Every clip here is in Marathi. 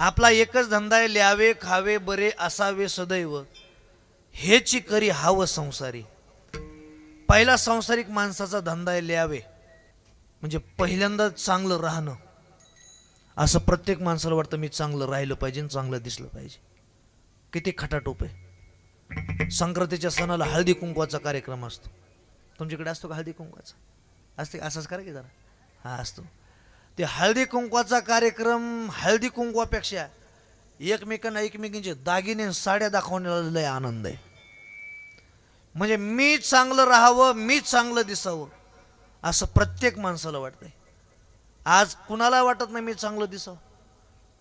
आपला एकच धंदा आहे, ल्यावे खावे बरे असावे सदैव, हेची करी हाव संसारी. पहिला संसारिक माणसाचा धंदा आहे ल्यावे, म्हणजे पहिल्यांदा चांगलं राहणं. असं प्रत्येक माणसाला वाटतं मी चांगलं राहिलं पाहिजे, चांगलं दिसलं पाहिजे. किती खटाटोप आहे. संक्रांतीच्या सणाला हळदी कुंकवाचा कार्यक्रम असतो. तुमच्याकडे असतो का हळदी कुंकवाचा? असते, असंच करा की जरा. हा असतो. ते हळदी कुंकवाचा कार्यक्रम हळदी कुंकवापेक्षा एकमेकांचे दागिने साड्या दाखवण्याला लय आनंद आहे. म्हणजे मी चांगलं राहावं, मी चांगलं दिसावं असं प्रत्येक माणसाला वाटतंय. आज कुणाला वाटत नाही मी चांगलं दिसावं.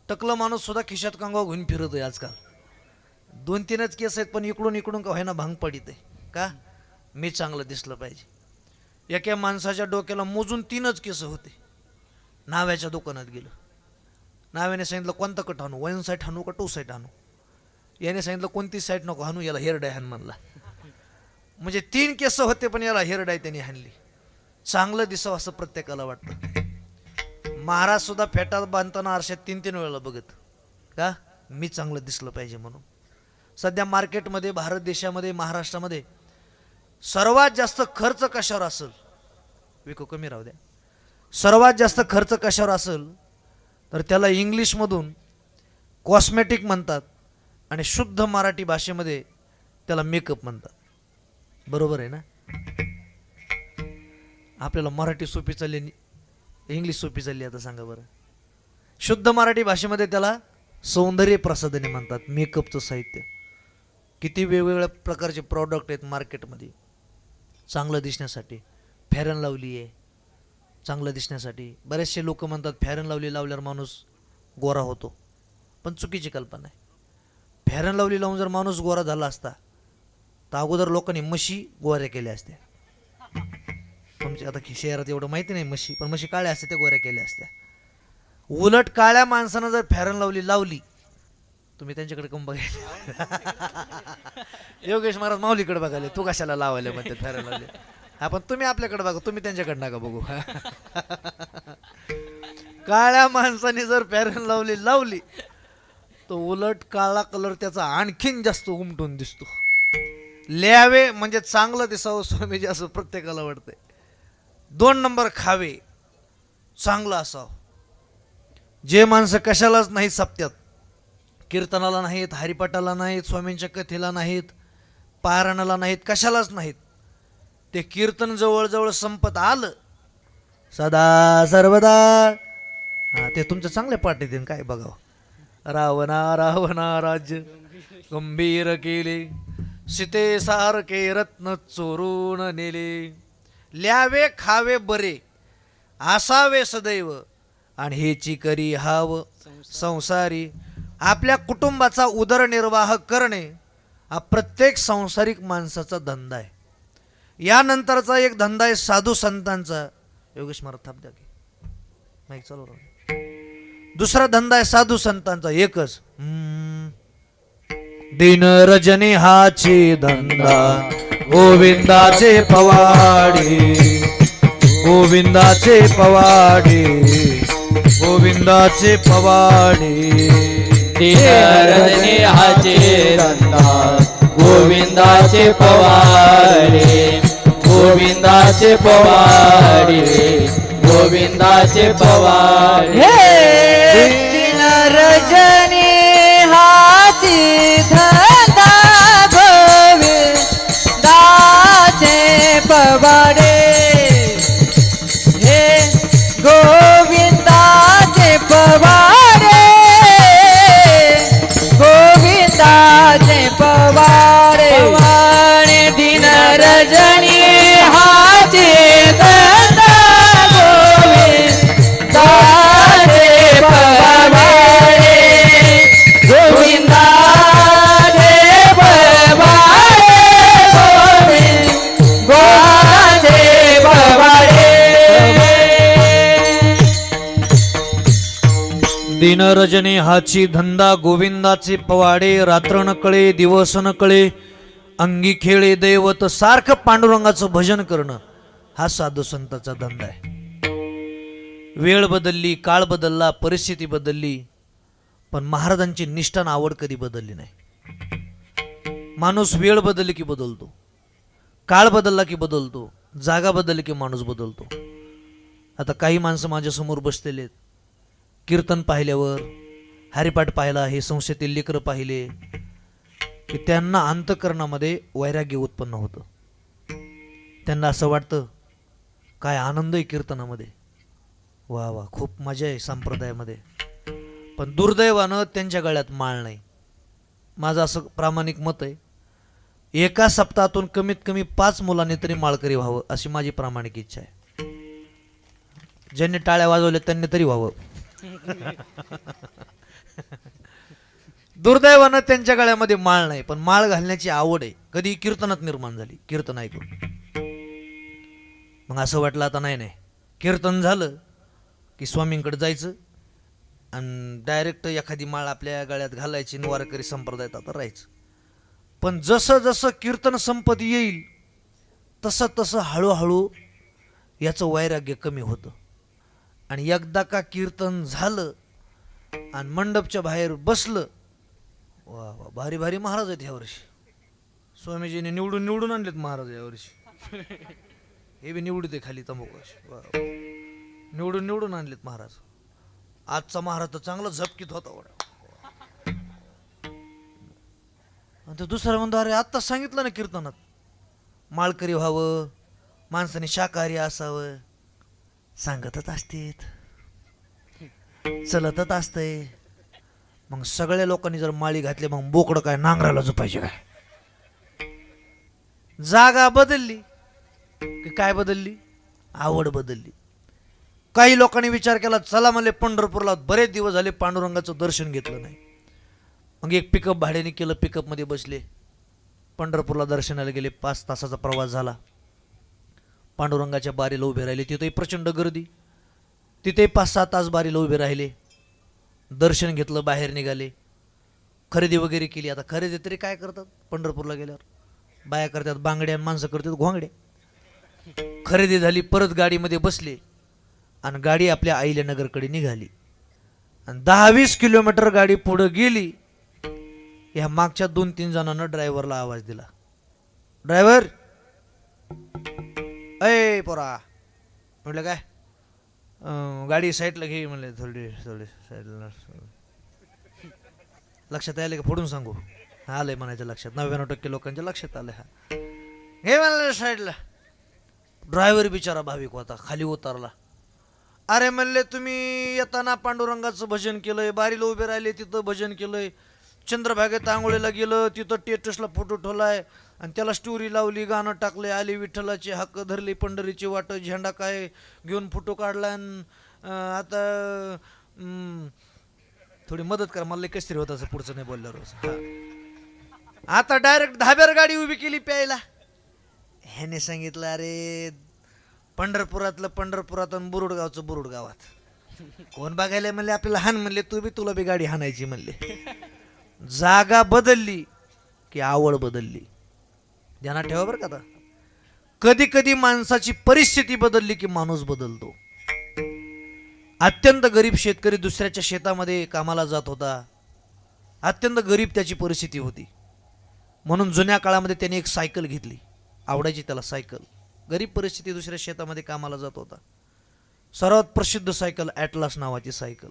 टकलं माणूस सुद्धा खिशात कंगवा घेऊन फिरत आहे आजकाल. 2-3च केस आहेत, पण इकडून इकडून का व्हायना भांग पडित आहे. का? मी चांगलं दिसलं पाहिजे. एका माणसाच्या डोक्याला मोजून 3च केस होते. नाव्याच्या दुकानात गेलं, नाव्याने सांगितलं कोणतं कट आणू, 1 साईड आणू का 2 साईड आणू. याने सांगितलं कोणती साईड नको आणू, याला हेअर डाय हाण म्हणला. म्हणजे 3 केस होते, पण याला हेअर डाय त्यांनी हाणली. चांगलं दिसावं असं प्रत्येकाला वाटतं. महाराज सुद्धा फेटात बांधताना आरशात 3-3 वेळेला बघत. का? मी चांगलं दिसलं पाहिजे म्हणून. सध्या मार्केटमध्ये, भारत देशामध्ये, महाराष्ट्रामध्ये सर्वात जास्त खर्च कशावर असेल? विको कमी राहू द्या. सर्वात जास्त खर्च कशावर असेल तर त्याला इंग्लिशमधून कॉस्मेटिक म्हणतात आणि शुद्ध मराठी भाषेमध्ये त्याला मेकअप म्हणतात. बरोबर आहे ना? आपल्याला मराठी सोपी चालली, इंग्लिश सोपी चालली. आता सांगा बरं. शुद्ध मराठी भाषेमध्ये त्याला सौंदर्य प्रसाधने म्हणतात, मेकअपचं साहित्य. किती वेगवेगळ्या प्रकारचे प्रॉडक्ट आहेत मार्केटमध्ये चांगलं दिसण्यासाठी. फेअर अँड लवली आहे चांगलं दिसण्यासाठी. बरेचसे लोक म्हणतात फेअर अँड लवली लावल्यावर माणूस गोरा होतो, पण चुकीची कल्पना आहे. फेअर अँड लवली लावून जर माणूस गोरा झाला असता तर अगोदर लोकांनी म्हशी गोऱ्या केल्या असत्या. तुमच्या आता शहरात एवढं माहिती नाही म्हशी, पण म्हशी काळ्या असते त्या गोऱ्या केल्या असत्या. उलट काळ्या माणसानं जर फेअर अँड लवली लावली, तुम्ही त्यांच्याकडे कम बघायला. योगेश महाराज माऊलीकडे बघायला, तू कशाला लावायला म्हणते फेअर अँड लवली. आपण तुम्ही आपल्याकडे बघा, तुम्ही त्यांच्याकडे नका बघू. काळ्या माणसाने जर फेअर अँड लवली लावली तर उलट काळा कलर त्याचा आणखीन जास्त उमटून दिसतो. ल्यावे म्हणजे चांगलं दिसावं स्वामीजी असं प्रत्येकाला वाटतंय. 2 नंबर खावे, चांगलं असावं. जे माणसं कशालाच नाहीत सप्त्यात, कीर्तनाला नाहीत, हरिपाठाला नाहीत, स्वामींच्या कथेला नाहीत, पारायणाला नाहीत, कशालाच नाहीत, ते कीर्तन जवळजवळ संपत आलं सदा सर्वदा, ते तुमचं चांगल्या पाठ येते काय बघावं. रावणा रावणा राज्य गंभीर केले, सीते सारखे रत्न चोरून नेले. ल्यावे खावे बरे असावे सदैव, आणि हेची करी हाव संसारी. आपल्या कुटुंबाचा उदरनिर्वाह करणे हा प्रत्येक संसारिक माणसाचा धंदा आहे. यानंतरचा एक धंदा आहे साधू संतांचा. योगेश महाराज थांब द्या की, माईक चालू राहू. दुसरा धंदा आहे साधू संतांचा एकच. दिन रजनी हाची धंदा गोविंदाचे पवाडे, गोविंदाचे पवाडे, गोविंदाचे पवाडे. दिन रजनी हाचे धंदा गोविंदाचे पवाडे, गोविंदाचे पवाडे, गोविंदाचे पवाडे. दिन रजनी हाची धंदा गोविंदाचे पवाडे, हे गोविंदाचे पवाडे, गोविंदाचे पवाडे. दिन रजनी हाची धंदा गोविंदाचे पवाडे, गोविंदाचे पवाडे, गोविंदाचे पवाडे. दिन रजनी हाची धंदा गोविंदाचे पवाडे. रात्र न कळे दिवस न कळे, अंगी खेळे दैवत, सारखं पांडुरंगाचं भजन करणं हा साधू संतांचा धंदा आहे. वेळ बदलली, काळ बदलला, परिस्थिती बदलली, पण महाराजांची निष्ठा आणि आवड कधी बदलली नाही. माणूस वेळ बदलली की बदलतो, काळ बदलला की बदलतो, जागा बदलली की माणूस बदलतो. आता काही माणसं माझ्यासमोर बसलेले आहेत, कीर्तन पाहिल्यावर, हरिपाठ पाहिला, हे संस्थेतील लेकरं पाहिले की त्यांना अंतःकरणामध्ये वैराग्य उत्पन्न होतं. त्यांना असं वाटतं काय आनंद आहे कीर्तनामध्ये, वा वा खूप मजा आहे संप्रदायामध्ये. पण दुर्दैवानं त्यांच्या गळ्यात माळ नाही. माझं असं प्रामाणिक मत आहे, एका सप्ताहातून कमीत कमी 5 मुलांनी तरी माळकरी व्हावं अशी माझी प्रामाणिक इच्छा आहे. ज्यांनी टाळ्या वाजवल्या त्यांनी तरी व्हावं. दुर्दैवानं त्यांच्या गळ्यामध्ये माळ नाही, पण माळ घालण्याची आवड आहे कधी कीर्तनात निर्माण झाली, कीर्तन ऐकून. मग असं वाटलं आता नाही नाही, कीर्तन झालं की स्वामींकडे जायचं आणि डायरेक्ट एखादी माळ आपल्या गळ्यात घालायची, वारकरी संप्रदायात आता राहायचं. पण जसं जसं कीर्तन संपत येईल तसं तसं हळूहळू याचं वैराग्य कमी होतं. आणि एकदा का कीर्तन झालं आणि मंडपच्या बाहेर बसलं, वा वा भारी भारी महाराज आहेत यावर्षी. स्वामीजीने निवडून निवडून आणलेत महाराज यावर्षी. हे बी निवडू दे खाली तंबाखू, निवडून निवडून आणलेत महाराज. आजचा महाराज तर चांगला झपकीत होता. आणि तो दुसरा म्हणतो अरे आत्ता सांगितलं ना कीर्तनात माळकरी व्हावं, माणसाने शाकाहारी असावं. सांगतच असतेत, चलतच असतंय. मग सगळ्या लोकांनी जर माळी घातली मग बोकडं काय नांगराला झोपायचे काय? जागा बदलली की काय बदलली? आवड बदलली. काही लोकांनी विचार केला चला म्हणले पंढरपूरला, बरेच दिवस झाले पांडुरंगाचं दर्शन घेतलं नाही. मग एक पिकअप भाड्याने केलं, पिकअपमध्ये बसले, पंढरपूरला दर्शनाला गेले. 5 तासाचा प्रवास झाला. पांडुरंगाच्या बारीला उभे राहिले, तिथेही प्रचंड गर्दी, तिथे 5-6 तास बारीला उभे राहिले. दर्शन घेतलं, बाहेर निघाले, खरेदी वगैरे केली. आता खरेदी तरी काय करतात पंढरपूरला गेल्यावर? बाया करतात बांगड्या, माणसं करतात घोंगड्या. खरेदी झाली, परत गाडीमध्ये बसले आणि गाडी आपल्या अहिल्यानगरकडे निघाली. आणि 10-20 किलोमीटर गाडी पुढे गेली, ह्या मागच्या 2-3 जणांना ड्रायव्हरला आवाज दिला, ड्रायव्हर अय पोरा. म्हटलं काय? गाडी साईडला घे म्हणले. थोडी थोडी साईडला. लक्षात आले का? फोडून सांगू? आलंय म्हणायचं लक्षात. 99% लोकांच्या लक्षात आलंय. हा हे म्हणलं साईडला. ड्रायव्हर बिचारा भाविक होता, खाली उतरला. अरे म्हणले तुम्ही येताना पांडुरंगाचं भजन केलंय, बारीला उभे राहिले तिथं भजन केलंय, चंद्रभागेत आंघोळीला गेलं तिथं टेटसला फोटो ठेवलाय आणि त्याला स्टोरी लावली, गाणं टाकले, आली विठ्ठलाची हाक धरली, पंढरीची वाट, झेंडा काय घेऊन फोटो काढला. आता थोडी मदत करा मला, कसतरी होत असं पुढचं नाही बोलल्यावर. आता डायरेक्ट धाब्यावर गाडी उभी केली प्यायला. ह्याने सांगितलं अरे पंढरपुरातलं पंढरपुरात आणि बुरुडगावचं बुरुडगावात. कोण बघायला म्हणले आपल्याला हान म्हणले, तू बी तुला बी गाडी हाणायची म्हणले. जागा बदलली की आवड बदलली. ध्यानात ठेवा बरं का. आता कधी कधी माणसाची परिस्थिती बदलली की माणूस बदलतो. अत्यंत गरीब शेतकरी दुसऱ्याच्या शेतामध्ये कामाला जात होता. अत्यंत गरीब त्याची परिस्थिती होती, म्हणून जुन्या काळामध्ये त्याने एक सायकल घेतली. आवडायची त्याला सायकल. गरीब परिस्थिती, दुसऱ्या शेतामध्ये कामाला जात होता. सर्वात प्रसिद्ध सायकल ॲटलास नावाची सायकल.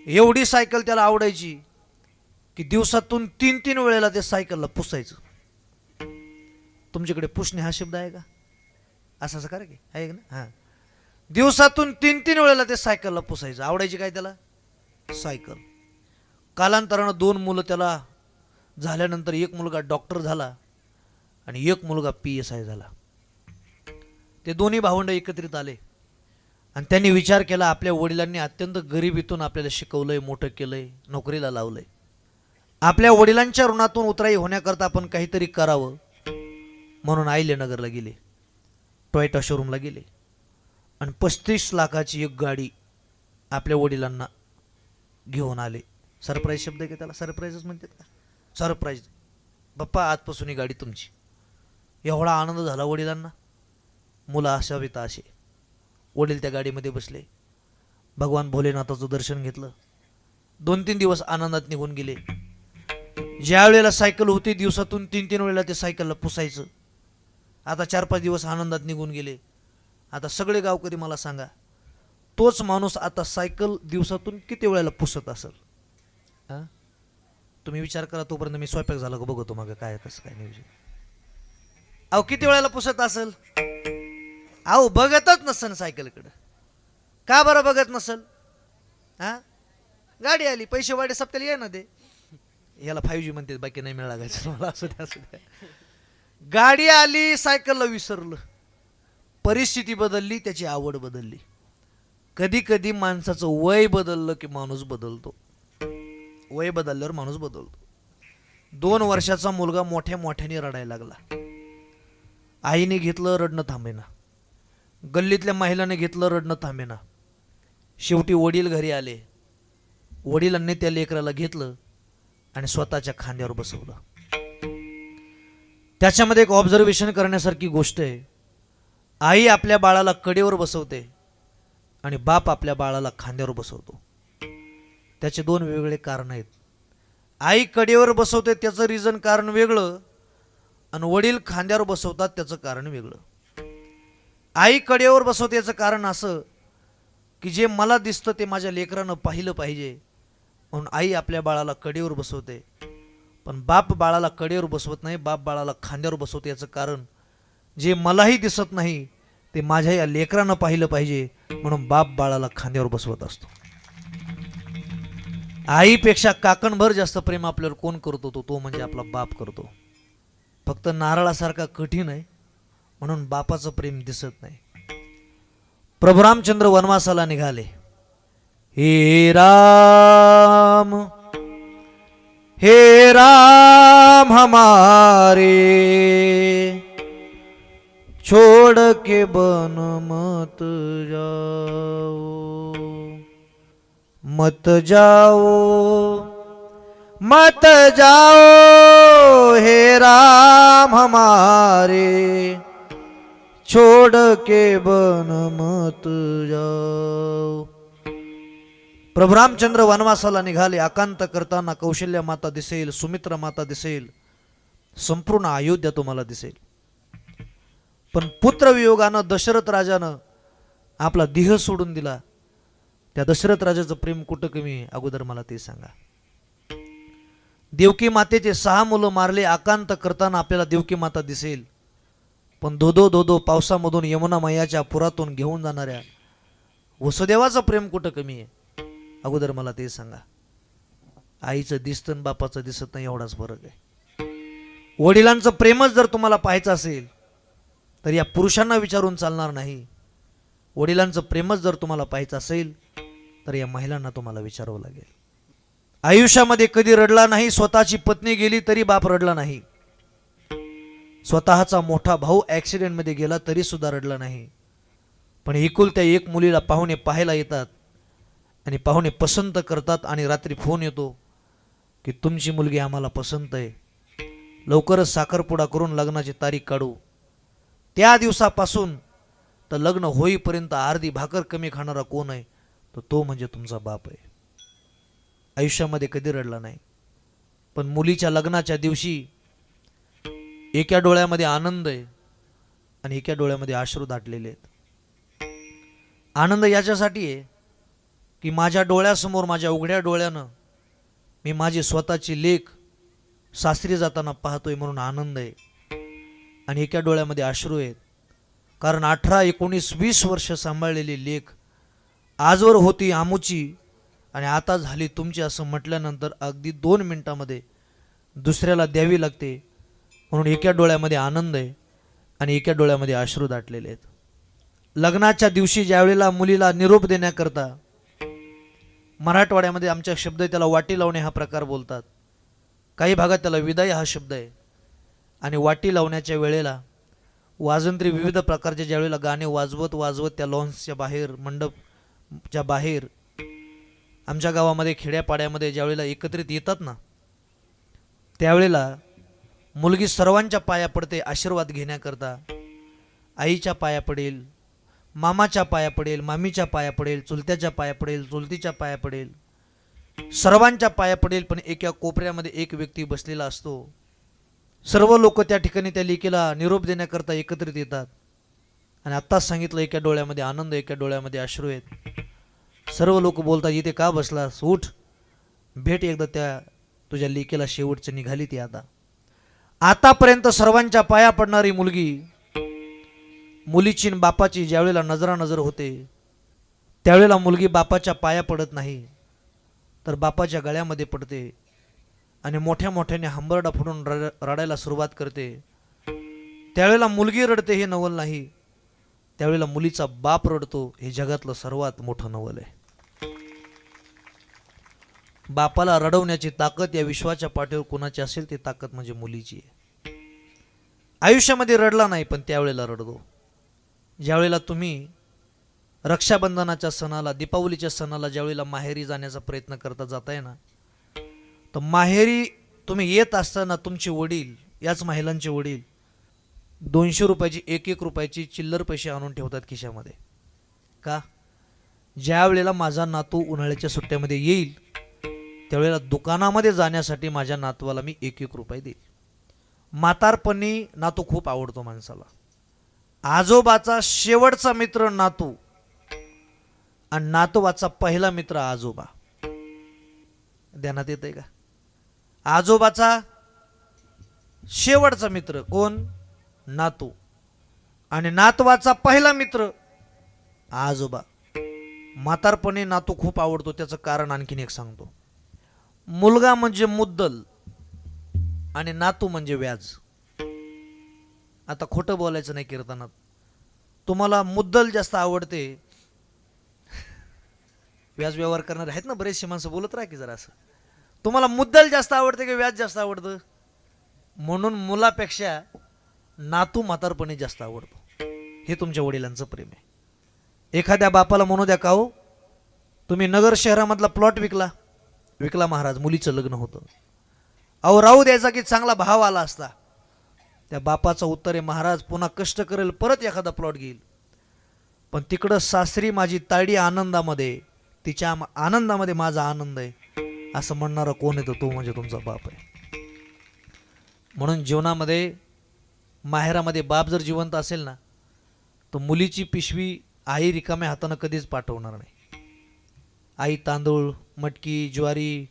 एवढी सायकल त्याला आवडायची की दिवसातून 3-3 वेळेला ते सायकलला पुसायचं. तुमच्याकडे पुसणे हा शब्द आहे का? असं असं करा की आहे ना. हां, दिवसातून 3-3 वेळेला ते सायकलला पुसायचं. आवडायची काय त्याला? सायकल. कालांतरानं 2 मुलं त्याला झाल्यानंतर एक मुलगा डॉक्टर झाला आणि एक मुलगा PSI झाला. ते दोन्ही भावंड एकत्रित आले आणि त्यांनी विचार केला आपल्या वडिलांनी अत्यंत गरिबीतून आपल्याला शिकवलंय, मोठं केलंय, नोकरीला लावलंय. आपल्या वडिलांच्या ऋणातून उतराई होण्याकरता आपण काहीतरी करावं, म्हणून अहिल्यानगरला गेले, टोयोटा शोरूमला गेले आणि 35 लाखाची एक गाडी आपल्या वडिलांना घेऊन आले. सरप्राईज शब्द आहे का त्याला? सरप्राईजच म्हणतात का? सरप्राईज. बाप्पा आजपासून ही गाडी तुमची. एवढा आनंद झाला वडिलांना. मुलं असावीत असे. वडील त्या गाडीमध्ये बसले, भगवान भोलेनाथाचं दर्शन घेतलं. 2-3 दिवस आनंदात निघून गेले. ज्या वेळेला सायकल होती दिवसातून 3-3 वेळेला ते सायकलला पुसायचं. आता 4-5 दिवस आनंदात निघून गेले. आता सगळे गावकरी मला सांगा, तोच माणूस आता सायकल दिवसातून किती वेळेला पुसत असेल? तुम्ही विचार करा, तोपर्यंत मी स्वयंपाक झाला का बघतो मग काय कसं काय नाही. अहो किती वेळेला पुसत असेल? अहो बघतच नसन सायकलकडं. का बरं बघत नसल? गाडी आली, पैसे वाढे सप्त्याला ये ना ते. याला 5G म्हणते, बाकी नाही मिळाला लागायचं मला. असू द्या. गाडी आली, सायकलला विसरलं. परिस्थिती बदलली, त्याची आवड बदलली. कधी कधी माणसाचं वय बदललं की माणूस बदलतो. वय बदलल्यावर माणूस बदलतो. 2 वर्षाचा मुलगा मोठ्याने रडायला लागला. आईने घेतलं, रडणं थांबेना. गल्लीतल्या महिलाने घेतलं, रडणं थांबेना. शेवटी वडील घरी आले. वडिलांनी त्या लेकराला घेतलं आणि स्वतःच्या खांद्यावर बसवलं. त्याच्यामध्ये एक ऑब्झर्वेशन करण्यासारखी गोष्ट आहे. आई आपल्या बाळाला कडेवर बसवते आणि बाप आपल्या बाळाला खांद्यावर बसवतो. त्याचे 2 वेगवेगळे कारण आहेत. आई कडेवर बसवते त्याचं रिझन कारण वेगळं, आणि वडील खांद्यावर बसवतात त्याचं कारण वेगळं. आई कडेवर बसवते याचं कारण असं की जे मला दिसतं ते माझ्या लेकरानं पाहिलं पाहिजे, म्हणून आई आपल्या बाळाला कडेवर बसवते. पण बाप बाळाला कडेवर बसवत नाही, बाप बाळाला खांद्यावर बसवते याचं कारण जे मलाही दिसत नाही ते माझ्या या लेकरानं पाहिलं पाहिजे, म्हणून बाप बाळाला खांद्यावर बसवत असतो. आईपेक्षा काकणभर जास्त प्रेम आपल्यावर कोण करतो? तो म्हणजे आपला बाप करतो. फक्त नारळासारखा कठीण आहे म्हणून बापाचं प्रेम दिसत नाही. प्रभू रामचंद्र वनवासाला निघाले. हे राम हमारे छोड़ के बन मत जाओ हे राम हमारे छोड़ के बन मत जाओ. प्रभू रामचंद्र वनवासाला निघाले. आकांत करताना कौशल्य माता दिसेल, सुमित्रा माता दिसेल, संपूर्ण अयोध्या तुम्हाला दिसेल. पण पुत्रवियोगानं दशरथ राजानं आपला देह सोडून दिला. त्या दशरथ राजाचं प्रेम कुठं कमी आहे? अगोदर मला ते सांगा. देवकी मातेचे 6 मुलं मारले. आकांत करताना आपल्याला देवकी माता दिसेल. पण धोधो पावसामधून यमुना मैयाच्या पुरातून घेऊन जाणाऱ्या वसुदेवाचं प्रेम कुठं कमी आहे? अगोदर मला ते सांगा. आईचं दिसतं बापाचं दिसत नाही, एवढाच फरक आहे. वडिलांचं प्रेमच जर तुम्हाला पाहायचं असेल तर या पुरुषांना विचारून चालणार नाही. वडिलांचं प्रेमच जर तुम्हाला पाहायचं असेल तर या महिलांना तुम्हाला विचारावं लागेल. आयुष्यामध्ये कधी रडला नाही, स्वतःची पत्नी गेली तरी बाप रडला नाही. स्वतःचा मोठा भाऊ ॲक्सिडेंटमध्ये गेला तरी सुद्धा रडला नाही. पण एकुलत्या एक मुलीला पाहुणे पाहायला येतात आणि पाहुणे पसंत करतात आणि रात्री फोन येतो की तुमची मुलगी आम्हाला पसंत आहे, लवकरच साखरपुडा करून लग्नाची तारीख काढू. त्या दिवसापासून तर लग्न होईपर्यंत अर्धी भाकर कमी खाणारा कोण आहे? तर तो म्हणजे तुमचा बाप आहे. आयुष्यामध्ये कधी रडला नाही, पण मुलीच्या लग्नाच्या दिवशी एका डोळ्यामध्ये आनंद आहे आणि एका डोळ्यामध्ये अश्रू दाटलेले आहेत. आनंद याच्यासाठी आहे की माझ्या डोळ्यासमोर, माझ्या उघड्या डोळ्यानं मी माझी स्वतःची लेक सासरी जाताना पाहतोय म्हणून आनंद आहे. आणि एका डोळ्यामध्ये अश्रू आहेत कारण 18, 19, 20 वर्ष सांभाळलेली लेक आजवर होती आमुची आणि आता झाली तुमची असं म्हटल्यानंतर अगदी 2 मिनिटामध्ये दुसऱ्याला द्यावी लागते. म्हणून एका डोळ्यामध्ये आनंद आहे आणि एका डोळ्यामध्ये अश्रू दाटलेले आहेत. लग्नाच्या दिवशी ज्यावेळेला मुलीला निरोप देण्याकरता, मराठवाड्यामध्ये आमच्या शब्द त्याला वाटी लावणे हा प्रकार बोलतात, काही भागात त्याला विदाई हा शब्द आहे. आणि वाटी लावण्याच्या वेळेला वाजंत्री विविध प्रकारचे ज्यावेळेला गाणे वाजवत त्या लॉन्सच्या बाहेर, मंडपच्या बाहेर, आमच्या गावामध्ये खेड्यापाड्यामध्ये ज्यावेळेला एकत्रित येतात ना, त्यावेळेला मुलगी सर्वांच्या पाया पडते आशीर्वाद घेण्याकरता. आईच्या पाया पडेल, मामाच्या पाया पडेल, मामीच्या पाया पडेल, चुलत्याच्या पाया पडेल, चुलतीच्या पाया पडेल. सर्वांच्या पाया पडेल, पण एका कोपऱ्यामध्ये एक व्यक्ती बसलेला असतो. सर्व लोक त्या ठिकाणी त्या लेकीला निरोप देण्याकरता एकत्रित येतात. आणि आत्ताच सांगितलं, एका डोळ्यामध्ये आनंद, एका डोळ्यामध्ये अश्रू आहेत. सर्व लोक बोलतात, इथे का बसलास, उठ, भेट एकदा त्या तुझ्या लेकीला, शेवटचं निघाली ती आता. आतापर्यंत सर्वांच्या पाया पडणारी मुलगी, मुलीची आणि बापाची ज्यावेळेला नजरानजर होते, त्यावेळेला मुलगी बापाच्या पाया पडत नाही, तर बापाच्या गळ्यामध्ये पडते आणि मोठ्या मोठ्याने हंबरडा फोडून रडायला सुरुवात करते. त्यावेळेला मुलगी रडते हे नवल नाही, त्यावेळेला मुलीचा बाप रडतो हे जगातलं सर्वात मोठं नवल आहे. बापाला रडवण्याची ताकद या विश्वाच्या पाठीवर कोणाची असेल ती ताकद म्हणजे मुलीची आहे. आयुष्यामध्ये रडला नाही, पण त्यावेळेला रडतो. ज्यावेळेला तुम्ही रक्षाबंधनाच्या सणाला, दीपावलीच्या सणाला ज्यावेळेला माहेरी जाण्याचा प्रयत्न करता जाताय ना, तर माहेरी तुम्ही येत असताना तुमचे वडील, याच महिलांचे वडील 200 रुपयाची, 1-1 रुपयाची चिल्लर पैसे आणून ठेवतात खिशामध्ये. का? ज्या वेळेला माझा नातू उन्हाळ्याच्या सुट्ट्यामध्ये येईल, त्यावेळेला दुकानामध्ये जाण्यासाठी माझ्या नातवाला मी 1-1 रुपये देईल. म्हातारपणी नातू खूप आवडतो माणसाला. आजोबाचा शेवटचा मित्र नातू आणि नातवाचा पहिला मित्र आजोबा. ध्यानात येतंय का? आजोबाचा शेवटचा मित्र कोण? नातू. आणि नातवाचा पहिला मित्र आजोबा. म्हातारपणी नातू खूप आवडतो, त्याचं कारण आणखीन एक सांगतो. मुलगा म्हणजे मुद्दल आणि नातू म्हणजे व्याज. आता खोटं बोलायचं नाही कीर्तनात. तुम्हाला मुद्दल जास्त आवडते, व्याज व्यवहार करणारे आहेत ना बरेचसे माणसं, बोलत राहा की जरा असं. तुम्हाला मुद्दल जास्त आवडते की व्याज जास्त आवडतं? म्हणून मुलापेक्षा नातू म्हातारपणी जास्त आवडतो. हे तुमच्या वडिलांचं प्रेम आहे. एखाद्या बापाला म्हणू द्या, का हो तुम्ही नगर शहरामधला प्लॉट विकला महाराज, मुलीचं लग्न होतं. अहो राहू द्यायचा की चांगला भाव आला असता. त्या बापाचं उत्तर आहे, महाराज पुन्हा कष्ट करेल, परत एखादा प्लॉट घेईल. पण तिकडं सासरी माझी ताडी आनंदामध्ये, तिच्या आनंदामध्ये माझा आनंद आहे, असं म्हणणारा कोण येतो? तो म्हणजे तुमचा बाप आहे. म्हणून जीवनामध्ये माहेरामध्ये बाप जर जिवंत असेल ना, तर मुलीची पिशवी आई रिकाम्या हातानं कधीच पाठवणार नाही. आई तांदूळ, मटकी, ज्वारी,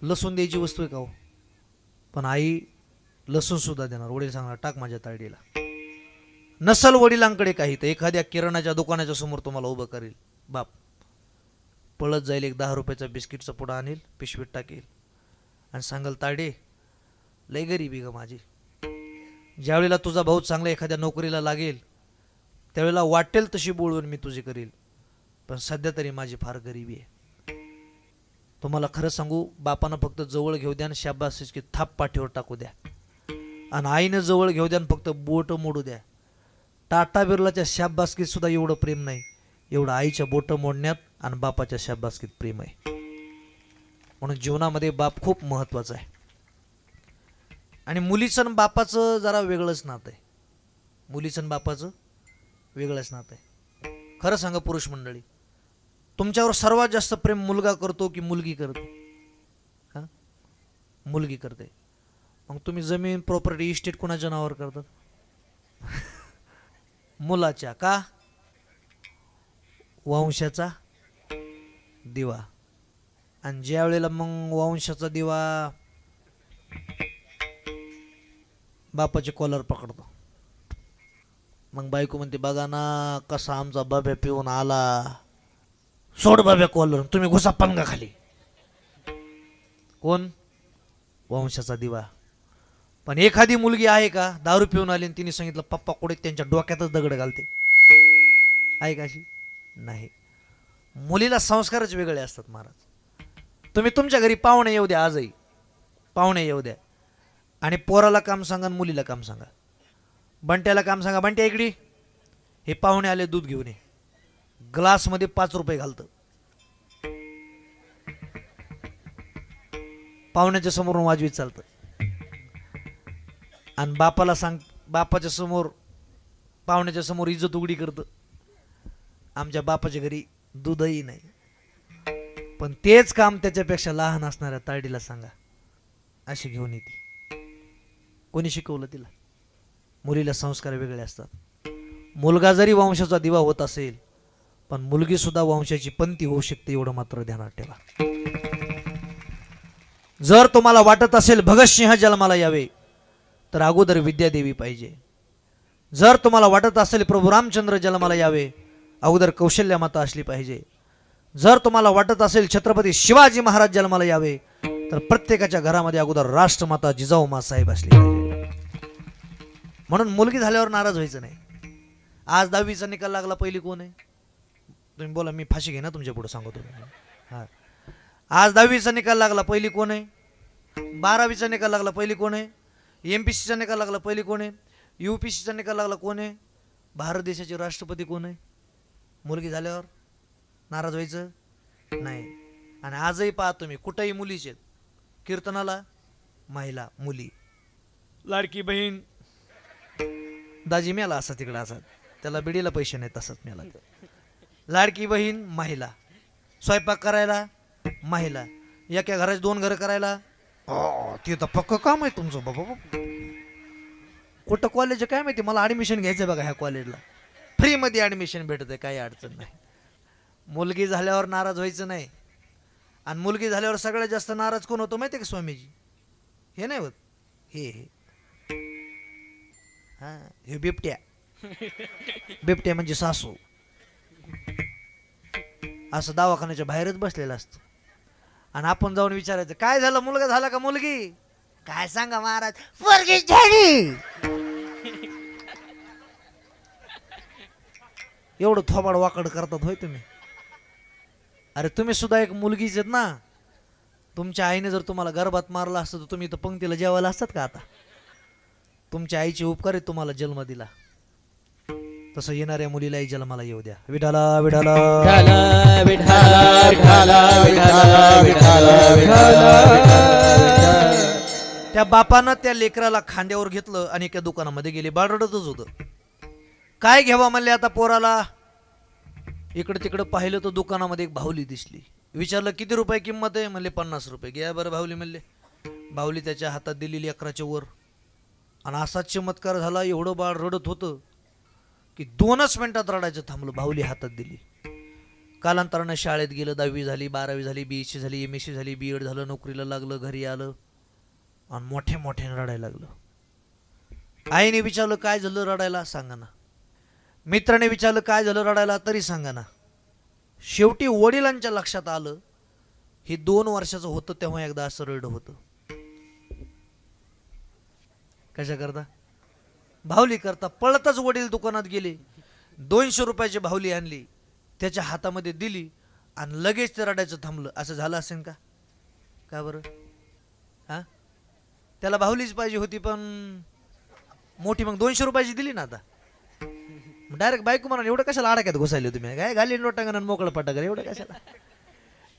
लसूण द्यायची वस्तू आहे का हो? पण आई लसूण सुद्धा देणार. वडील सांगणार, टाक माझ्या ताळडीला. नसल वडिलांकडे काही, तर एखाद्या किराणाच्या दुकानाच्या समोर तुम्हाला उभं करेल बाप, पळत जाईल, एक 10 रुपयाचा बिस्किटचा पुडा आणेल, पिशवीत टाकेल आणि सांगाल, ताडे लय गरीबी ग माझी. ज्यावेळेला तुझा भाऊ चांगला एखाद्या नोकरीला लागेल, त्यावेळेला वाटेल तशी बोलवून मी तुझी करील, पण सध्या तरी माझी फार गरिबी आहे. तुम्हाला खरं सांगू, बापानं फक्त जवळ घेऊ द्या आणि शाबासकी थाप पाठीवर टाकू द्या, आणि आईनं जवळ घेऊ द्या आणि फक्त बोट मोडू द्या. टाटा बिर्लाच्या शाबासकीत सुद्धा एवढं प्रेम नाही, एवढं आईच्या बोट मोडण्यात आणि बापाच्या शाबासकीत प्रेम आहे. म्हणून जीवनामध्ये बाप खूप महत्वाचा आहे. आणि मुलीचं आणि बापाचं जरा वेगळंच नातं आहे. मुलीचं आणि बापाचं वेगळंच नातं आहे. खरं सांगा पुरुष मंडळी, तुमच्यावर सर्वात जास्त प्रेम मुलगा करतो की मुलगी करते? हा, मुलगी करते. मग तुम्ही जमीन, प्रॉपर्टी, इस्टेट कोणाच्या नावावर करतात? मुलाच्या. का? वंशाचा दिवा. आणि ज्या वेळेला मग वंशाचा दिवा बापाचे कॉलर पकडतो, मग बायको म्हणते, बघा ना कसा आमचा बाब्या पिऊन आला, सोड बाब्या कॉलर, तुम्ही घुसा पलंगा खाली. कोण? वंशाचा दिवा. पण एखादी मुलगी आहे का दारू पिऊन आली आणि तिने सांगितलं पप्पा कुठे, त्यांच्या डोक्यातच दगड घालते? आहे का अशी? नाही. मुलीला संस्कारच वेगळे असतात महाराज. तुम्ही तुमच्या घरी पाहुणे येऊ द्या, आजही पाहुणे येऊ द्या, आणि पोराला काम सांगा आणि मुलीला काम सांगा. बंट्याला काम सांगा, बंट्या इकडे, हे पाहुणे आले दूध घेऊन ये. ग्लासमध्ये 5 रुपये घालतं. पाहुण्याच्या समोरून वाजवीत चालतं. आणि बापाला सांग, बापाच्या समोर, पाहुण्याच्या समोर इज्जत उघडी करतं, आमच्या बापाच्या घरी दूधही नाही. पण तेच काम त्याच्यापेक्षा लहान असणाऱ्या तायडीला सांगा, अशी घेऊन येते. कोणी शिकवलं तिला? मुलीला संस्कार वेगळे असतात. मुलगा जरी वंशाचा दिवा होत असेल, पण मुलगी सुद्धा वंशाची पंथी होऊ शकते, एवढं मात्र ध्यानात ठेवा. जर तुम्हाला वाटत असेल भगतसिंह जन्माला यावे, तर अगोदर विद्यादेवी पाहिजे. जर तुम्हाला वाटत असेल प्रभू रामचंद्र जन्माला यावे, अगोदर कौशल्य माता असली पाहिजे. जर तुम्हाला वाटत असेल छत्रपती शिवाजी महाराज जन्माला यावे, तर प्रत्येकाच्या घरामध्ये अगोदर राष्ट्रमाता जिजाऊ साहेब असली पाहिजे. म्हणून मुलगी झाल्यावर नाराज व्हायचं नाही. आज 10वीचा निकाल लागला, पहिली कोण आहे? तुम्ही बोला, मी फाशी घे ना तुमच्या पुढे सांगतो. हा, आज 10वीचा निकाल लागला, पहिली कोण आहे? 12वीचा निकाल लागला, पहिली कोण आहे? MPSCचा निकाल लागला, पहिली कोण आहे? UPSCचा निकाल लागला, कोण आहे? भारत देशाचे राष्ट्रपती कोण आहे? मुलगी झाल्यावर नाराज व्हायचं नाही. आणि आजही पहा तुम्ही, कुठेही मुलीचे कीर्तनाला महिला, मुली. लाडकी बहीण, दाजी मेला असा तिकडं असा, त्याला बिडीला पैसे नाही, तसंच मेला. लाडकी बहीण महिला, स्वयंपाक करायला महिला, एका घरात 2 घरं करायला. ते तर पक्क काम आहे तुमचं बाबा. कुठं कॉलेज काय माहिती, मला ॲडमिशन घ्यायचं बघा ह्या कॉलेजला, फ्रीमध्ये ॲडमिशन भेटत आहे, काही अडचण नाही. मुलगी झाल्यावर नाराज व्हायचं नाही. आणि मुलगी झाल्यावर सगळ्यात जास्त नाराज कोण होतो माहिती आहे का? स्वामीजी. हे नाही होत, हे हा, हे बिबट्या. बिबट्या म्हणजे सासू. असं दवाखान्याच्या बाहेरच बसलेलं असतं. आणि आपण जाऊन विचारायचं, काय झालं, मुलगा झाला का मुलगी? काय सांगा महाराज, पोरगी झाली. एवढं थोबाड वाकड करतात होय तुम्ही? अरे तुम्ही सुद्धा एक मुलगीच आहेत ना. तुमच्या आईने जर तुम्हाला गर्भात मारला असतं, तर तुम्ही तर पंक्तीला जेवायला असतात का आता? तुमच्या आईचे उपकार आहेत, तुम्हाला जन्म दिला. तसं येणाऱ्या मुलीलाही जन्माला येऊ द्या. विठाला विठाला विठाला विठाला विठाला विठाला विठाला. त्या बापानं त्या लेकराला खांद्यावर घेतलं आणि एका दुकानामध्ये गेले. बाळ रडतच होतं. काय घ्यावा म्हणले आता पोराला? इकडं तिकडं पाहिलं तर दुकानामध्ये एक बाहुली दिसली. विचारलं किती रुपये किंमत आहे? म्हणले 50 रुपये. घ्या बरं बाहुली म्हणले. बाहुली त्याच्या हातात दिलेली 11च्या वर. आणि असाच चमत्कार झाला, एवढं बाळ रडत होतं की 2च मिनिटात रडायचं थांबलं. बाहुली हातात दिली. कालांतरानं शाळेत गेलं, 10वी झाली, 12वी झाली, BSc झाली, MSc झाली, B.Ed झालं, नोकरीला लागलं, घरी आलं आणि मोठ्या मोठ्याने रडायला लागलं. आईने विचारलं काय झालं रडायला? सांगा ना. मित्राने विचारलं काय झालं रडायला? तरी सांगा ना. शेवटी वडिलांच्या लक्षात आलं, हे 2 वर्षाचं होतं तेव्हा एकदा असं रडलं होतं. कशा करता? बाहुली करता. पळतच वडील दुकानात गेले, 200 रुपयाची बाहुली आणली, त्याच्या हातामध्ये दिली आणि लगेच ते रडायचं थांबलं. असं झालं असेल का? का बरं? हा, त्याला बाहुलीच पाहिजे होती, पण मोठी मग 200 रुपयाची दिली ना. आता डायरेक्ट बायको म्हणा, एवढं कशाला अडक्यात घुसायले तुम्ही? काय घाली लोटांगण मोकळं पटाकर, एवढं कशाला?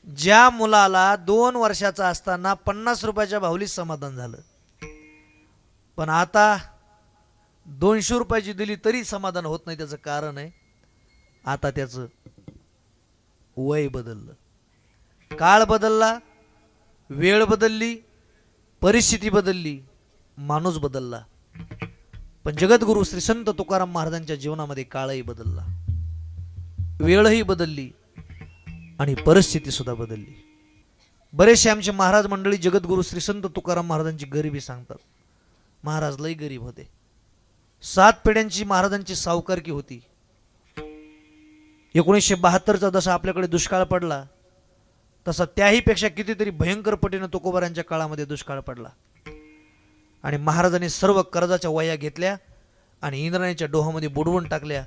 ज्या मुलाला 2 वर्षाचा असताना 50 रुपयाच्या बाहुलीत समाधान झालं, पण आता 200 रुपयाची दिली तरी समाधान होत नाही. त्याचं कारण आहे, आता त्याचं वय बदललं, काळ बदलला, वेळ बदलली, परिस्थिती बदलली, माणूस बदलला. पण जगद्गुरु श्री संत तुकाराम महाराजांच्या जीवनामध्ये काळही बदलला, वेळही बदलली आणि परिस्थिती सुद्धा बदलली. बरेचसे आमचे महाराज मंडळी जगद्गुरु श्री संत तुकाराम महाराजांची गरिबी सांगतात. महाराज लई गरीब होते. 7 पिढ्यांची महाराजांची सावकारकी होती. 1972चा जसा आपल्याकडे दुष्काळ पडला, तसा त्याही पेक्षा कितीतरी भयंकर पटीनं तुकोबारांच्या काळामध्ये दुष्काळ पडला. आणि महाराजांनी सर्व कर्जाच्या वह्या घेतल्या आणि इंद्रायणीच्या डोहामध्ये बुडवून टाकल्या.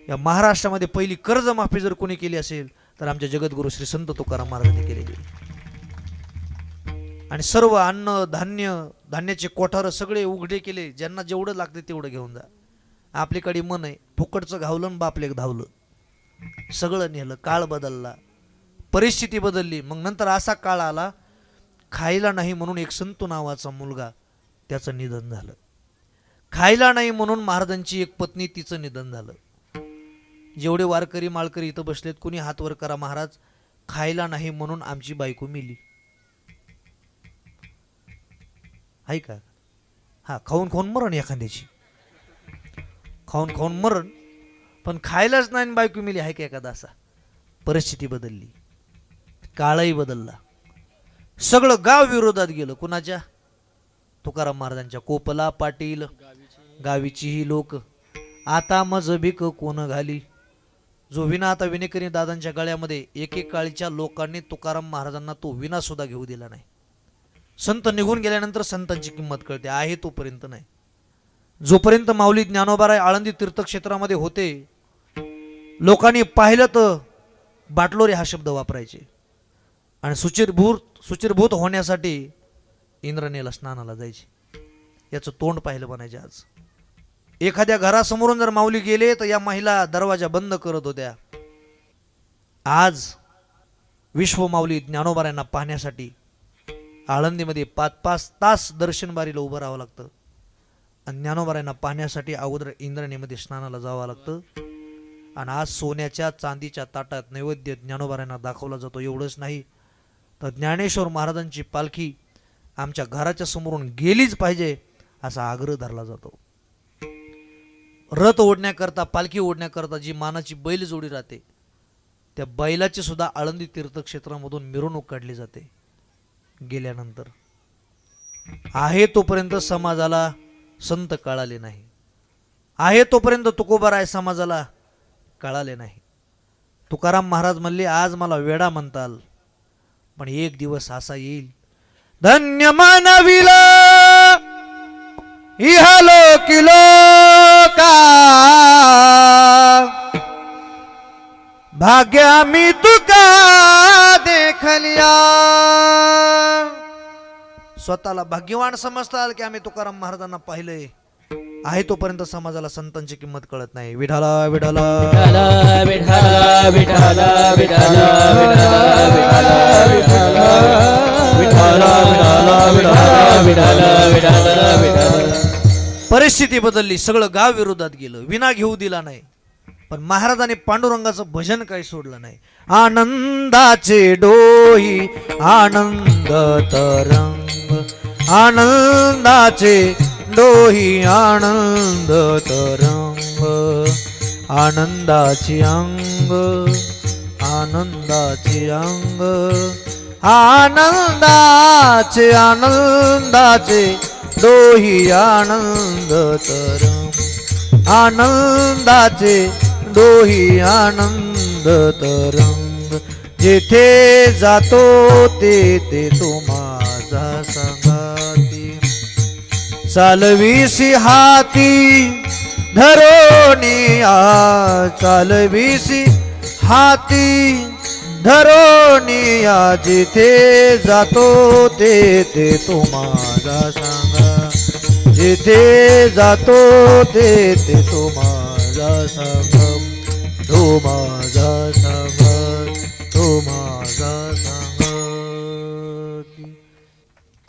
या महाराष्ट्रामध्ये पहिली कर्जमाफी जर कोणी केली असेल तर आमच्या जगद्गुरु श्री संत तुकाराम महाराजांनी केलेली. आणि सर्व अन्न धान्य, धान्याचे कोठार सगळे उघडे केले. ज्यांना जेवढं लागते तेवढं घेऊन जा. आपल्याकडे मन आहे, फुकटचं घावलं आणि बापले धावलं, सगळं नेलं. काळ बदलला, परिस्थिती बदलली. मग नंतर असा काळ आला, खायला नाही म्हणून एक संतू नावाचा मुलगा, त्याचं निधन झालं. खायला नाही म्हणून महाराजांची एक पत्नी, तिचं निधन झालं. जेवढे वारकरी माळकरी इथं बसलेत, कुणी हात वर करा महाराज, खायला नाही म्हणून आमची बायको मेली. आहे का? हा, खाऊन खाऊन मरण एखाद्याची, खाऊन खाऊन मरण, पण खायलाच नाही आणि बायको मेली. आहे का एखादा असा? परिस्थिती बदलली, काळही बदलला, सगळं गाव विरोधात गेलं. कुणाच्या? तुकाराम महाराजांच्या. कोपला पाटील गावीची ही लोक, आता मज भीक कोण घाली. जो विना आता विनेकरी दादांच्या गळ्यामध्ये एकेकाळच्या लोकांनी तुकाराम महाराजांना तो विना सुद्धा घेऊ दिला नाही. संत निघून गेल्यानंतर संतांची किंमत कळते, आहे तोपर्यंत नाही. जोपर्यंत माऊली ज्ञानोबाराय आळंदी तीर्थक्षेत्रामध्ये होते, लोकांनी पाहिलं तर बाटलोरे हा शब्द वापरायचे. आणि सुचिरभूत होण्यासाठी इंद्रनेला स्नानाला जायचे. याचं तोंड पाहिलं म्हणायचे. आज एखाद्या घरासमोरून जर माऊली गेले तर या महिला दरवाजा बंद करत होत्या. आज विश्व माऊली ज्ञानोबारायांना पाहण्यासाठी आळंदीमध्ये 5-5 तास दर्शनबारीला उभं राहावं लागतं. आणि ज्ञानोबारायांना पाहण्यासाठी अगोदर इंद्रणीमध्ये स्नानाला जावं लागतं. आणि आज सोन्याच्या चांदीच्या ताटात नैवेद्य ज्ञानोबारायांना दाखवला जातो. एवढंच नाही तर ज्ञानेश्वर महाराजांची पालखी आमच्या घराच्या समोरून गेलीच पाहिजे असा आग्रह धरला जातो. रथ ओढण्याकरता, पालखी ओढण्याकरता जी मानाची बैल जोडी राहते, त्या बैलाची सुद्धा आळंदी तीर्थक्षेत्रामधून मिरवणूक काढली जाते. गेल्यानंतर आहे तोपर्यंत समाजाला संत कळाले नाही, आहे तोपर्यंत तुकोबाराय समाजाला कळाले नाही. तुकाराम महाराज म्हणले, आज मला वेडा म्हणताल, पण एक दिवस असा येईल, धन्य मानविला इहालो किलोका, भाग्या मी तुका देखलिया. स्वतःला भाग्यवान समजताल की आम्ही तुकाराम महाराजांना पाहिलंय. आहे तोपर्यंत समाजाला संतांची किंमत कळत नाही. विठाला विठाला विठाला विठाला विठाला विठाला विठाला विठाला. परिस्थिती बदलली, सगळं गाव विरोधात गेलं, विना घेऊ दिला नाही. पण महाराजांनी पांडुरंगाचं भजन काही सोडलं नाही. आनंदाचे डोही आनंद तरंग, आनंदाचे डोही आनंद तरंग, आनंदाची अंग, आनंदाची अंग, आनंदाचे आनंदाचे डोही आनंद तरंग, आनंदाचे डोही आनंद तरंग. जेथे जातो ते तो माझा संगाती, चालवीसी हाती धरोनिया, चालवीसी हाती धरोनिया. जिथे जातो ते तो माझा सांगा, जिथे जातो ते तो माझा सांग, तो माझा सांग, तो माझा सांग.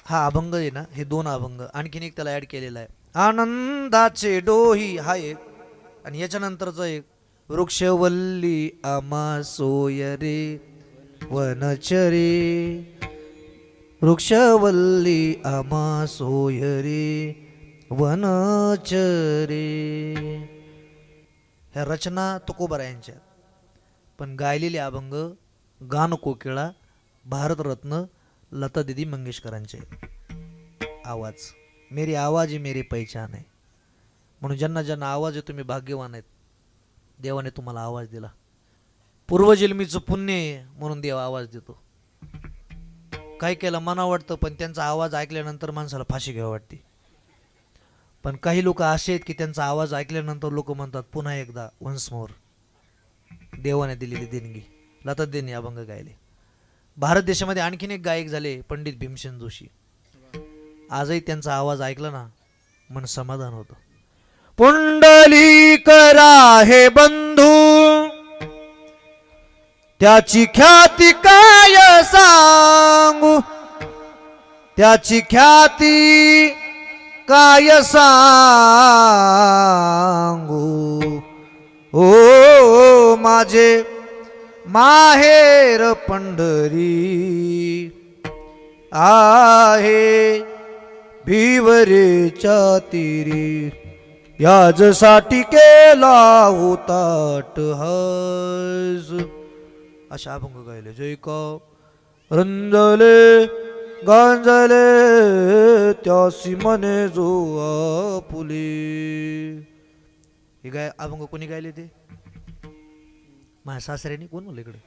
हा अभंग आहे ना, हे 2 अभंग, आणखीन एक त्याला ऍड केलेला आहे. आनंदाचे डोही हा एक, आणि याच्यानंतरचा एक, वृक्षवल्ली आमा सोय रे वनचरे, वृक्षवल्ली आमा सोय रे वनचरे. ह्या रचना तुकोबारायांच्या, पण गायलेले अभंग गान कोकिळा भारतरत्न लता दीदी मंगेशकरांचे. आवाज, मेरी आवाज ही मेरी पहचान आहे. म्हणून ज्यांना ज्यांना आवाज आहे तुम्ही भाग्यवान आहेत. देवाने तुम्हाला आवाज दिला, पूर्वजन्मीचं पुण्य आहे म्हणून देव आवाज देतो. काय केलं मना वाटतं, पण त्यांचा आवाज ऐकल्यानंतर माणसाला फाशी घ्यावी वाटते. पण काही लोक असे आहेत की त्यांचा आवाज ऐकल्यानंतर लोक म्हणतात पुन्हा एकदा, वन्स मोर. देवाने दिलेली देणगी. लता दीदींनी अभंग गायले. भारत देशामध्ये आणखीन एक गायक झाले, पंडित भीमसेन जोशी. आजही त्यांचा आवाज ऐकला ना मन समाधान होतं. पुंडलिक राहे बंधू त्याची ख्याती काय सांगू, त्याची ख्याती काय सांगू. ओ माझे माहेर पंढरी आहे भिवरेच्या तीरी, याजसाठी केला होता अट्टहास. अशा अभंग गायले. जय का रंजले गांजले त्यासी मने जो आपुले. हे गाय अभंग कोणी गायले ते? माझ्या सासऱ्यानी. कोण म्हणलं इकडे?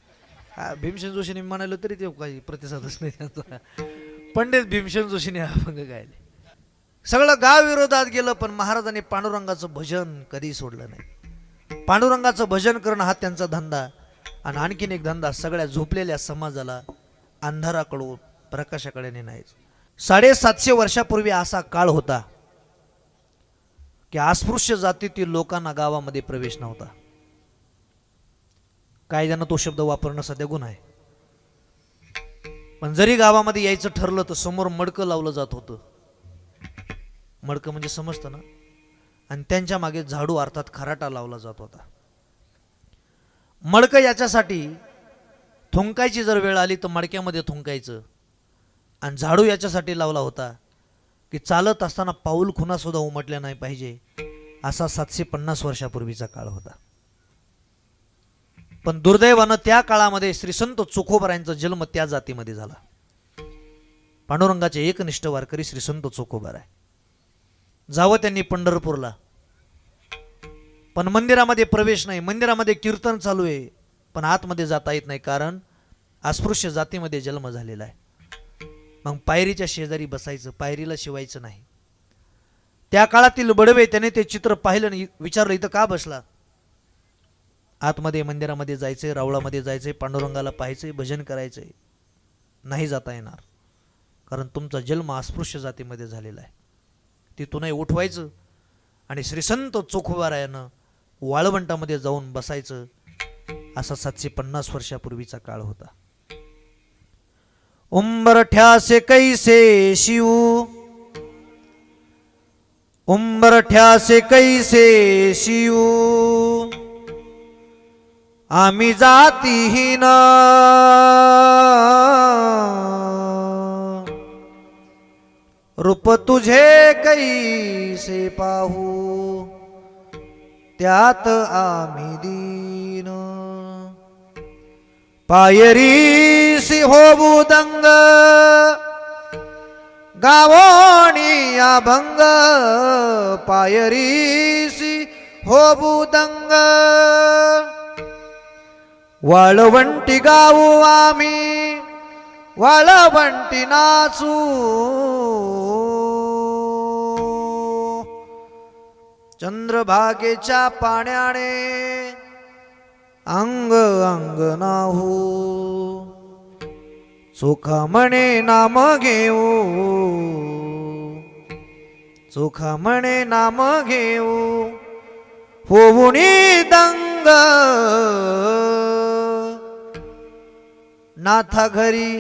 भीमसेन जोशीने म्हणालो तरी ते काही प्रतिसादच नाही त्यांचा. पंडित भीमसेन जोशीने अभंग गायले. सगळं गाव विरोधात गेलं, पण महाराजांनी पांडुरंगाचं भजन कधी सोडलं नाही. पांडुरंगाचं भजन करणं हा त्यांचा धंदा. आणि आणखीन एक धंदा, सगळ्या झोपलेल्या समाजाला अंधाराकडून प्रकाशाकडे नेण्याचा. 750 वर्षापूर्वी असा काळ होता की अस्पृश्य जातीतील लोकांना गावामध्ये प्रवेश नव्हता. कायद्यानं तो शब्द वापरणं सध्या गुन्हा आहे. पण जरी गावामध्ये यायचं ठरलं तर समोर मडकं लावलं जात होतं. मडकं म्हणजे समजतं ना. आणि त्यांच्या मागे झाडू अर्थात खराटा लावला जात होता. मडकं याच्यासाठी थुंकायची जर वेळ आली तर मडक्यामध्ये थुंकायचं. आणि झाडू याच्यासाठी लावला होता की चालत असताना पाऊल खुणा सुद्धा उमटल्या नाही पाहिजे, असा 750 वर्षापूर्वीचा काळ होता. पण दुर्दैवानं त्या काळामध्ये श्री संत चोखोबारायांचा जन्म त्या जातीमध्ये झाला. पांडुरंगाचे एकनिष्ठ वारकरी श्री संत चोखोबाराय. जावं त्यांनी पंढरपूरला, पण मंदिरामध्ये प्रवेश नाही. मंदिरामध्ये कीर्तन चालू आहे, पण आतमध्ये जाता येत नाही, कारण अस्पृश्य जातीमध्ये जन्म झालेला आहे. मग पायरीच्या शेजारी बसायचं, पायरीला शिवायचं नाही. त्या काळातील बडवे त्याने ते चित्र पाहिलं आणि विचारलं, इथं का बसला? आतमध्ये मंदिरामध्ये जायचंय, रावळामध्ये जायचंय, पांडुरंगाला पाहायचंय, भजन करायचंय. नाही जाता येणार, कारण तुमचा जन्म अस्पृश्य जातीमध्ये झालेला आहे. तिथूनही उठवायचं आणि श्री संत चोखोबारायानं वाळवंटामध्ये जाऊन बसायचं. असा 750 वर्षापूर्वीचा काळ होता. उंबरठ्यासे कैसे शिव, उंबरठ्यासे कैसे शिव, आम्ही जातीहीन रूप तुझे कैसे पाहू, त्यात आम्ही दीन. पायरीसी होबू दंग, गावोणी अभंग. पायरीसी होबू दंग, वाळवंटी गाऊ आम्ही, वाळवंटी नाचू. चंद्रभागेच्या पाण्याने अंग अंग नाहू, चोखा म्हणे नाम घेऊ, चोखा म्हणे नाम घेऊ. होऊनी दंग, नाथा घरी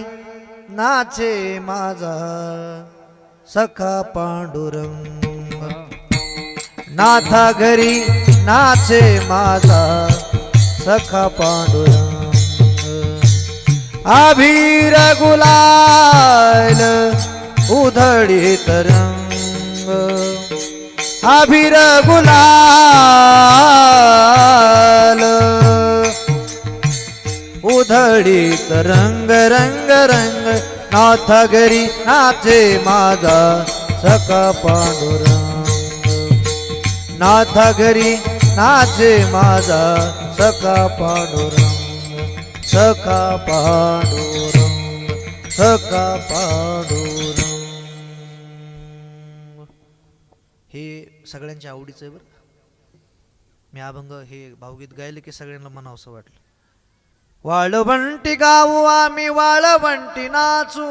नाचे माझा सखा पांडुरंग. नाथा घरी नाचे माझा सखा पांडुरंग. अभीर गुलाल उधळीत रंग, अभीर गुलाल उधळीत रंग. रंग रंग नाथ घरी नाचे माझा सखा पांडुरंग. नाथ घरी नाचे माझा सखा पांडुरंग. सखा पांडुरंग, सखा पांडुरंग. हे सगळ्यांच्या आवडीचं आहे बरं. मी अभंग हे भावगीत गायले की सगळ्यांना म्हणावंसं वाटलं. वाळवंटी गाऊ आम्ही, वाळवंटी नाचू.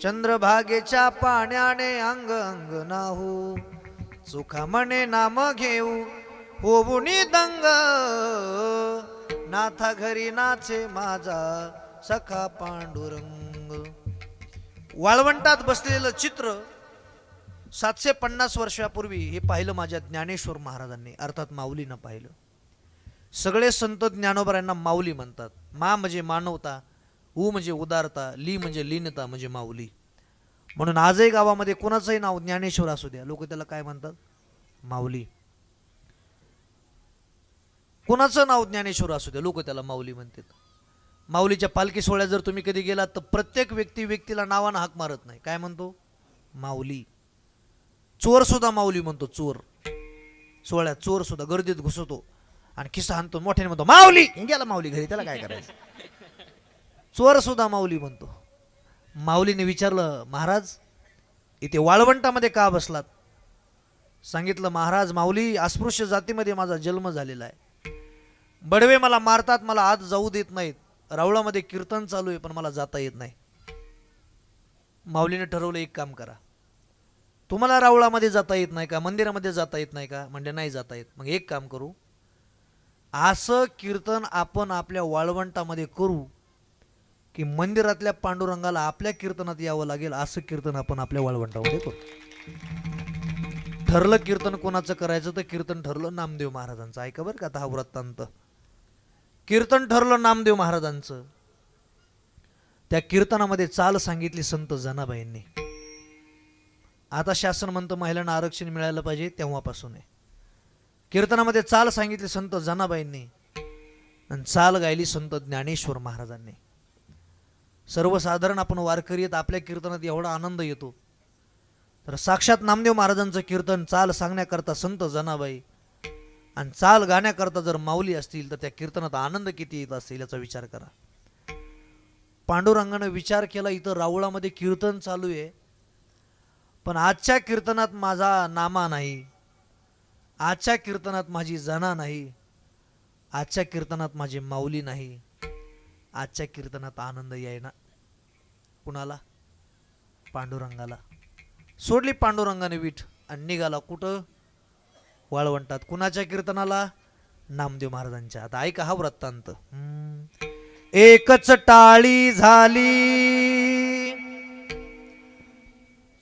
चंद्रभागेच्या पाण्याने अंग अंग नाहू. चोखा म्हणे नाम घेऊ, होऊनी दंग. नाथा घरी नाचे माझा सखा पांडुरंग. वाळवंटात बसलेलं चित्र 750 वर्षापूर्वी हे पाहिलं माझ्या ज्ञानेश्वर महाराजांनी, अर्थात माऊलीनं पाहिलं. सगळे संत ज्ञानोबरायांना माऊली म्हणतात. मा म्हणजे मानवता, उ म्हणजे उदारता, ली म्हणजे लीनता म्हणजे माऊली. म्हणून आजही गावामध्ये कोणाचंही नाव ज्ञानेश्वर असू द्या, लोक त्याला काय म्हणतात? माऊली. कोणाचं नाव ज्ञानेश्वर असू द्या, लोक त्याला माऊली म्हणतात. माऊलीच्या पालखी सोहळ्यात जर तुम्ही कधी गेलात तर प्रत्येक व्यक्तीला नावानं हाक मारत नाही, काय म्हणतो? माऊली. चोर सुद्धा माऊली म्हणतो. चोर सोहळ्यात चोर सुद्धा गर्दीत घुसतो आणि खिस्सा आणतो, मोठ्याने म्हणतो माऊली. गेला माऊली घरी, त्याला काय करायचं? चोर सुद्धा माऊली म्हणतो. माऊलीने विचारलं, महाराज इथे वाळवंटामध्ये का बसलात? सांगितलं, महाराज माऊली अस्पृश्य जातीमध्ये माझा जन्म झालेला आहे. बडवे मला मारतात, मला आत जाऊ देत नाहीत. रावळामध्ये कीर्तन चालू आहे पण मला जाता येत नाही. माऊलीने ठरवलं, एक काम करा, तुम्हाला रावळामध्ये जाता येत नाही का, मंदिरामध्ये जाता येत नाही का? म्हणजे नाही जाता येत. मग एक काम करू, असं कीर्तन आपण आपल्या वाळवंटामध्ये करू की मंदिरातल्या पांडुरंगाला आपल्या कीर्तनात यावं लागेल, असं कीर्तन आपण आपल्या वाळवंटामध्ये करू. ठरलं कीर्तन कोणाचं करायचं, तर कीर्तन ठरलं नामदेव महाराजांचं. ऐका बरं का आता हा वृत्तांत. कीर्तन ठरलं नामदेव महाराजांचं. त्या कीर्तनामध्ये चाल सांगितली संत जनाबाईंनी. आता शासन म्हणतं महिलांना आरक्षण मिळालं पाहिजे, तेव्हापासून आहे. कीर्तनामध्ये चाल सांगितली संत जनाबाईंनी आणि चाल गायली संत ज्ञानेश्वर महाराजांनी. सर्वसाधारण आपण वारकरी आहेत, आपल्या कीर्तनात एवढा आनंद येतो, तर साक्षात नामदेव महाराजांचं कीर्तन चाल सांगण्याकरता संत जनाबाई आणि चाल गाण्याकरता जर माऊली असतील तर त्या कीर्तनात आनंद किती येत असेल याचा विचार करा. पांडुरंगानं विचार केला, इथं रावळामध्ये कीर्तन चालू आहे पण आजच्या कीर्तनात माझा नामा नाही, आजच्या कीर्तनात माझी जना नाही, आजच्या कीर्तनात माझी माऊली नाही, आजच्या कीर्तनात आनंद येईना. कुणाला? पांडुरंगाला. सोडली पांडुरंगाने वीट आणि निघाला कुठं? वाळवंटात. कुणाच्या कीर्तनाला? नामदेव महाराजांच्या. आता ऐका हा वृत्तांत. एकच टाळी झाली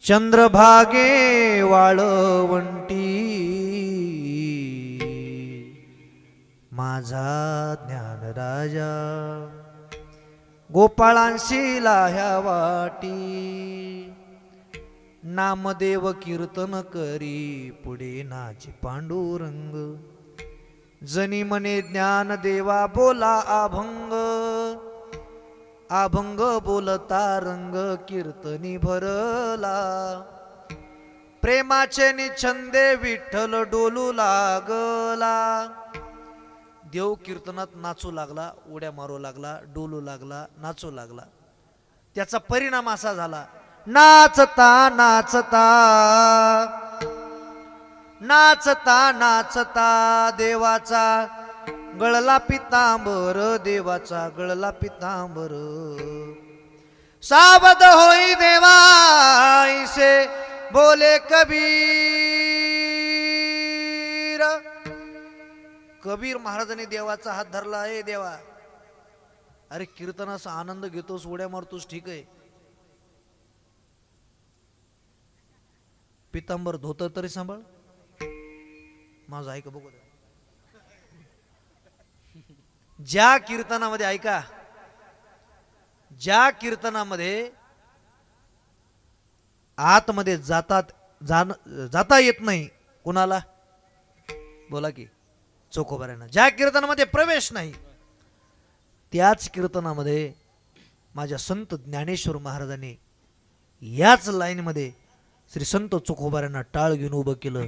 चंद्रभागे वाळवंटी, माझा ज्ञान राजा गोपाळांशी लाह्या वाटी, नामदेव कीर्तन करी पुढे नाची पांडुरंग, जनी मने ज्ञान देवा बोला अभंग, अभंग बोलता रंग कीर्तनी भरला, प्रेमाचे निछंदे विठ्ठल डोलू लागला. देव कीर्तनात नाचू लागला, उड्या मारू लागला, डोलू लागला, नाचू लागला. त्याचा परिणाम असा झाला, नाचता नाचता नाचता नाचता देवाचा गळला पितांबर, देवाचा गळला पितांबर. सावध होई देवा ऐसे बोले कबीर. कबीर महाराजांनी देवाचा हात धरला. आहे देवा, अरे कीर्तनाचा आनंद घेतोस, उड्या मारतोस, ठीक आहे, पितांबर धोतर तरी सांभाळ. माझं ऐका बघू. ज्या कीर्तनामध्ये, ऐका, ज्या कीर्तनामध्ये आतमध्ये जाता येत नाही, कुणाला? बोला की, चोखोबाऱ्यांना. ज्या कीर्तनामध्ये प्रवेश नाही, त्याच कीर्तनामध्ये माझ्या संत ज्ञानेश्वर महाराजांनी याच लाईनमध्ये श्री संत चोखोबाऱ्यांना टाळ घेऊन उभं केलं.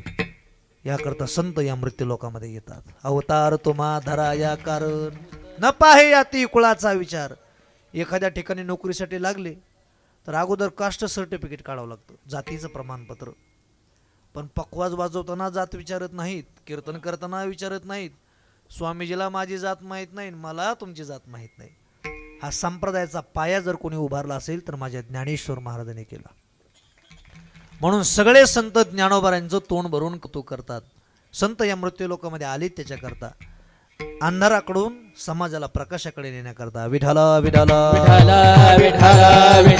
याकरता संत या मृत्यू लोकांमध्ये येतात. अवतार तुम्हा धरा या कारण, न पाहे याती कुळाचा विचार. एखाद्या ठिकाणी नोकरीसाठी लागले तर अगोदर कास्ट सर्टिफिकेट काढावं लागतं, जातीचं प्रमाणपत्र. पण पकवाज वाजवताना जात विचारत नाहीत, कीर्तन करताना विचारत नाहीत. स्वामीजीला माझी जात माहीत नाही, मला तुमची जात माहीत नाही. हा संप्रदायाचा पाया जर कोणी उभारला असेल तर माझ्या ज्ञानेश्वर महाराजांनी केला. म्हणून सगळे संत ज्ञानोबारांचं तोंड भरून कौतुक करतात. संत या मृत्यू लोकांमध्ये आले त्याच्याकरता, अंधाराकडून समाजाला प्रकाशाकडे नेण्याकरता. विठाला विठाला विठाला विठाला विठाला.